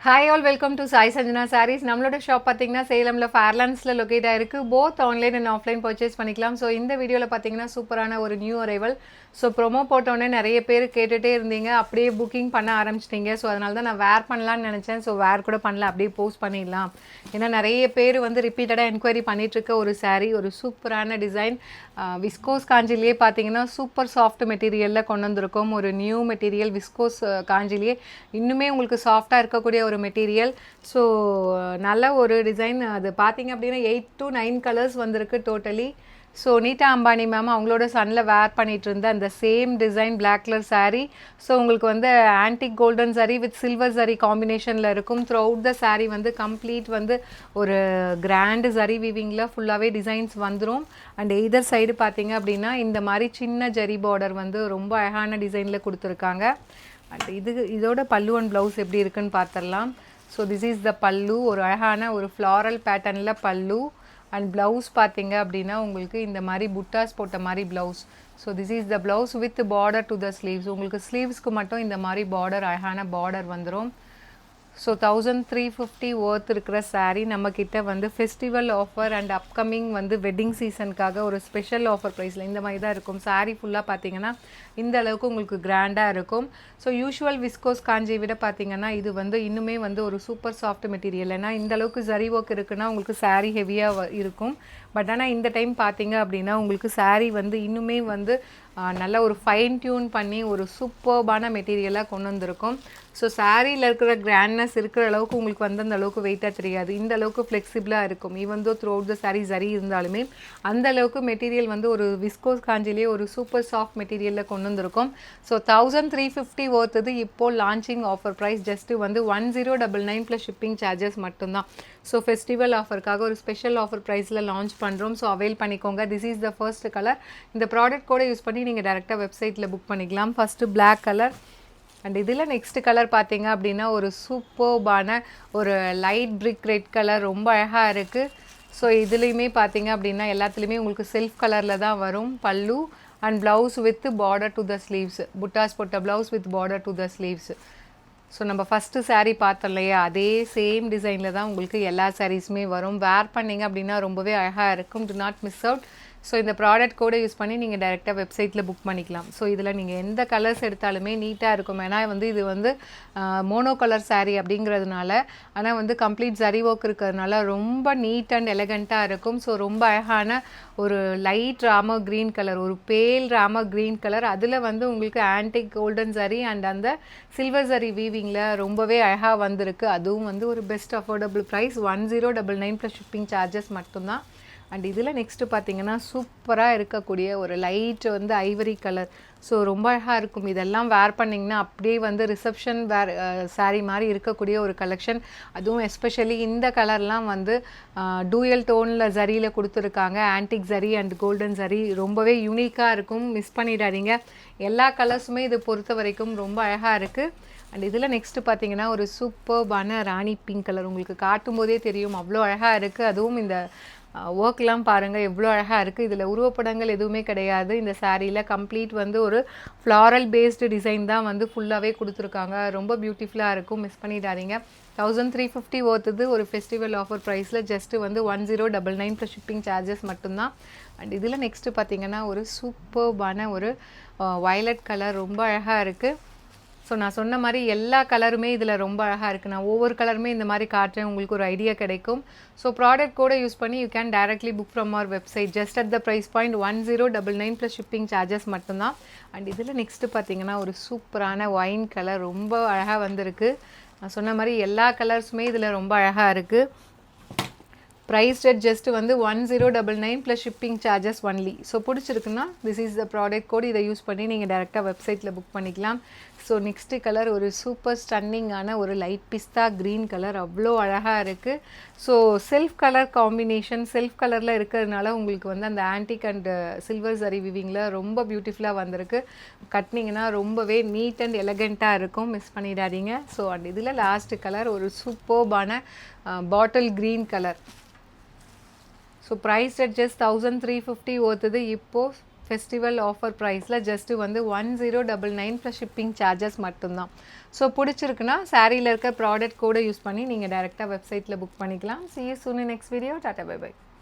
Hi all welcome to Sai Sanjana Sarees. நம்மளோட shop பார்த்தீங்கன்னா சேலமில் ஃபேர்லாண்ட்ஸில் லொக்கேட் ஆயிருக்கு. Both online and offline purchase பண்ணிக்கலாம். ஸோ இந்த வீடியோவில் பார்த்தீங்கன்னா சூப்பரான ஒரு நியூ அரைவல். ஸோ ப்ரொமோ போட்டோன்னே நிறைய பேர் கேட்டுகிட்டே இருந்தீங்க, அப்படியே புக்கிங் பண்ண ஆரம்பிச்சிட்டிங்க. ஸோ அதனால தான் நான் வேர் பண்ணலான்னு நினச்சேன். ஸோ வேர் கூட பண்ணல, அப்படியே போஸ்ட் பண்ணிடலாம். ஏன்னா நிறைய பேர் வந்து ரிப்பீட்டடாக என்கொயரி பண்ணிகிட்ருக்க ஒரு சாரீ, ஒரு சூப்பரான டிசைன். விஸ்கோஸ் காஞ்சிலேயே பார்த்தீங்கன்னா சூப்பர் சாஃப்ட் மெட்டீரியலில் கொண்டு வந்திருக்கோம். ஒரு நியூ மெட்டீரியல் விஸ்கோஸ் காஞ்சிலேயே இன்னுமே உங்களுக்கு சாஃப்டாக இருக்கக்கூடிய ஒரு மெட்டீரியல். ஸோ நல்ல ஒரு டிசைன். அது பார்த்தீங்க அப்படின்னா 8 to 9 கலர்ஸ் வந்திருக்கு totally. So Nita Ambani ma'am அவங்களோட சன்னில் வேர் பண்ணிகிட்டு இருந்த அந்த same design black colour sari. So உங்களுக்கு வந்து antique golden sari with silver sari காம்பினேஷனில் இருக்கும். த்ரூ அவுட் த சாரீ வந்து கம்ப்ளீட் வந்து ஒரு கிராண்டு சாரீ வீவிங்கில் ஃபுல்லாகவே டிசைன்ஸ் வந்துடும். அண்ட் எய்தர் சைடு பார்த்தீங்க அப்படின்னா இந்த மாதிரி சின்ன ஜரி பார்டர் வந்து ரொம்ப அழகான டிசைனில் கொடுத்துருக்காங்க. அண்ட் இதோட பல்லு அண்ட் ப்ளவுஸ் எப்படி இருக்குன்னு பார்த்துடலாம். ஸோ திஸ் இஸ் த பல்லு. ஒரு அழகான ஒரு ஃப்ளாரல் பேட்டர்னில் பல்லு. அண்ட் ப்ளவுஸ் பார்த்தீங்க அப்படின்னா உங்களுக்கு இந்த மாதிரி புட்டாஸ் போட்ட மாதிரி blouse. So this is the blouse with border to the sleeves. உங்களுக்கு ஸ்லீவ்ஸ்க்கு மட்டும் இந்த மாதிரி பார்டர், அழகான பார்டர் வந்துடும். ஸோ 1350 ஒர்த் இருக்கிற சாரீ நம்மக்கிட்ட வந்து ஃபெஸ்டிவல் ஆஃபர் அண்ட் அப்கமிங் வந்து வெட்டிங் சீசனுக்காக ஒரு ஸ்பெஷல் ஆஃபர் ப்ரைஸில் இந்த மாதிரி தான் இருக்கும். சாரீ ஃபுல்லாக பார்த்தீங்கன்னா இந்த அளவுக்கு உங்களுக்கு கிராண்டாக இருக்கும். ஸோ யூஷுவல் விஸ்கோஸ் காஞ்சியை விட பார்த்தீங்கன்னா இது வந்து இன்னுமே வந்து ஒரு சூப்பர் சாஃப்ட் மெட்டீரியல். ஏன்னா இந்த அளவுக்கு ஜரி ஒர்க் இருக்குன்னா உங்களுக்கு சாரீ ஹெவியாக இருக்கும். பட் ஆனால் இந்த டைம் பார்த்தீங்க அப்படின்னா உங்களுக்கு சாரீ வந்து இன்னுமே வந்து நல்ல ஒரு ஃபைன் டியூன் பண்ணி ஒரு சூப்பர்பான மெட்டீரியலாக கொண்டு வந்திருக்கும். ஸோ சாரியில் இருக்கிற கிராண்ட்னஸ் இருக்கிற அளவுக்கு உங்களுக்கு வந்து அந்த அளவுக்கு வெயிட்டாக தெரியாது. இந்த அளவுக்கு ஃப்ளெக்சிபிளாக இருக்கும். Even though through out the sari zari இருந்தாலுமே அந்த அளவுக்கு மெட்டீரியல் வந்து ஒரு விஸ்கோஸ் காஞ்சிலேயே ஒரு சூப்பர் சாஃப்ட் மெட்டீரியலில் கொண்டு வந்திருக்கும். ஸோ 1350 ஒர்த்தது இப்போது லான்ச்சிங் ஆஃபர் ப்ரைஸ் ஜஸ்ட்டு வந்து 1099 ப்ளஸ் ஷிப்பிங் சார்ஜஸ் மட்டும்தான். ஸோ ஃபெஸ்டிவல் ஆஃபருக்காக ஒரு ஸ்பெஷல் ஆஃபர் ப்ரைஸில் லான்ச் பண்ணுறோம். ஸோ அவைல் பண்ணிக்கோங்க. This is the first colour. இந்த ப்ராடக்ட் கூட யூஸ் பண்ணி நீங்கள் டேரெக்டாக வெப்சைட்டில் புக் பண்ணிக்கலாம். First black colour. அண்ட் இதில் நெக்ஸ்ட் கலர் பார்த்தீங்க அப்படின்னா ஒரு சூப்பர்பான ஒரு லைட் பிரிக் ரெட் கலர், ரொம்ப அழகாக இருக்குது. ஸோ இதுலேயுமே பார்த்தீங்க அப்படின்னா எல்லாத்துலேயுமே உங்களுக்கு செல்ஃப் கலரில் தான் வரும் பல்லு. And blouse with border to the sleeves, புட்டாஸ் போட்ட blouse with border to the sleeves. So நம்ம ஃபஸ்ட்டு சாரீ பார்த்தோம் இல்லையா, அதே சேம் டிசைனில் தான் உங்களுக்கு எல்லா சாரீஸுமே வரும். வேர் பண்ணிங்க அப்படின்னா ரொம்பவே அழகாக இருக்கும். To not miss out. So இந்த ப்ராடக்ட் கூட யூஸ் பண்ணி நீங்கள் டேரெக்டாக வெப்சைட்டில் புக் பண்ணிக்கலாம். ஸோ இதில் நீங்கள் எந்த கலர்ஸ் எடுத்தாலுமே நீட்டாக இருக்கும். ஏன்னா வந்து இது வந்து மோனோ கலர் சாரீ அப்படிங்கிறதுனால, ஆனால் வந்து கம்ப்ளீட் ஜரி ஒர்க் இருக்கிறதுனால ரொம்ப நீட் அண்ட் எலகண்ட்டாக இருக்கும். ஸோ ரொம்ப அழகான ஒரு லைட் ராமர் க்ரீன் கலர், ஒரு பேல் ராமர் க்ரீன் கலர், அதில் வந்து உங்களுக்கு ஆன்டிக் கோல்டன் ஜரி அண்ட் அந்த சில்வர் ஜரி வீவிங்கில் ரொம்பவே அழகாக வந்திருக்கு. அதுவும் வந்து ஒரு best affordable price 1099 plus shipping charges மட்டும்தான். அண்ட் இதில் நெக்ஸ்ட்டு பார்த்தீங்கன்னா சூப்பராக இருக்கக்கூடிய ஒரு லைட் வந்து ஐவரி கலர். ஸோ ரொம்ப அழகாக இருக்கும். இதெல்லாம் வேர் பண்ணிங்கன்னா அப்படியே வந்து ரிசப்ஷன் வேர் சாரீ மாதிரி இருக்கக்கூடிய ஒரு கலெக்ஷன். அதுவும் எஸ்பெஷலி இந்த கலர்லாம் வந்து டூயல் டோனில் ஜரியில் கொடுத்துருக்காங்க. Antique zari and golden zari ரொம்பவே யூனிக்காக இருக்கும். மிஸ் பண்ணிடாதீங்க. எல்லா கலர்ஸுமே இது பொறுத்த வரைக்கும் ரொம்ப அழகாக இருக்குது. அண்ட் இதில் நெக்ஸ்ட்டு பார்த்தீங்கன்னா ஒரு சூப்பர்பான ராணி பிங்க் கலர். உங்களுக்கு காட்டும் போதே தெரியும் அவ்வளோ அழகாக இருக்குது. அதுவும் இந்த ஒர்க்லாம் பாருங்கள் எவ்வளோ அழகாக இருக்குது. இதில் உருவப்படங்கள் எதுவுமே கிடையாது. இந்த சாரியில் கம்ப்ளீட் வந்து ஒரு ஃப்ளாரல் பேஸ்டு டிசைன் தான் வந்து ஃபுல்லாகவே கொடுத்துருக்காங்க. ரொம்ப பியூட்டிஃபுல்லாக இருக்கும். மிஸ் பண்ணிடாதீங்க. 1350 ஒர்த்துது ஒரு ஃபெஸ்டிவல் ஆஃபர் ப்ரைஸில் ஜஸ்ட்டு வந்து 1099 ப்ளஸ் ஷிப்பிங் சார்ஜஸ் மட்டும்தான். அண்ட் இதில் நெக்ஸ்ட்டு பார்த்தீங்கன்னா ஒரு சூப்பர்பான ஒரு வயலட் கலர், ரொம்ப அழகாக இருக்குது. ஸோ நான் சொன்ன மாதிரி எல்லா கலருமே இதில் ரொம்ப அழகாக இருக்குது. நான் ஒவ்வொரு கலருமே இந்த மாதிரி காட்டுறேன், உங்களுக்கு ஒரு ஐடியா கிடைக்கும். ஸோ ப்ராடக்ட் கூட யூஸ் பண்ணி you can directly book from our website just at the price point 1099 plus shipping charges மட்டும்தான். அண்ட் இதில் நெக்ஸ்ட்டு பார்த்தீங்கன்னா ஒரு சூப்பரான ஒயின் கலர், ரொம்ப அழகாக வந்திருக்கு. நான் சொன்ன மாதிரி எல்லா கலர்ஸுமே இதில் ரொம்ப அழகாக இருக்குது. ப்ரைஸ் ரேட் ஜஸ்ட் வந்து 1099 plus shipping charges only. So பிடிச்சிருக்குன்னா this is the product code. இதை யூஸ் பண்ணி நீங்கள் டேரெக்டாக வெப்சைட்டில் புக் பண்ணிக்கலாம். ஸோ நெக்ஸ்ட்டு கலர் ஒரு சூப்பர் ஸ்டன்னிங்கான ஒரு லைட் பிஸ்தா க்ரீன் கலர், அவ்வளோ அழகாக இருக்குது. So self colour combination, self கலரில் இருக்கிறதுனால உங்களுக்கு வந்து அந்த ஆன்டிக் அண்ட் சில்வர் ஜரி விவிங்கில் ரொம்ப பியூட்டிஃபுல்லாக வந்திருக்கு. கட்டினீங்கன்னா ரொம்பவே நீட் அண்ட் எலகண்ட்டாக இருக்கும். மிஸ் பண்ணிடாதீங்க. ஸோ அண்ட் இதில் லாஸ்ட்டு கலர் ஒரு சூப்பர்பான bottle green colour. So price at just 1350 ஒர்த்துது இப்போது ஃபெஸ்டிவல் ஆஃபர் ப்ரைஸில் ஜஸ்ட்டு வந்து 1099 ப்ளஸ் ஷிப்பிங் சார்ஜஸ் மட்டும்தான். ஸோ பிடிச்சிருக்குன்னா சாரியில் இருக்க ப்ராடக்ட் கூட யூஸ் பண்ணி நீங்கள் டேரெக்டாக வெப்சைட்டில் புக் பண்ணிக்கலாம். See you soon in next video. Tata, bye bye.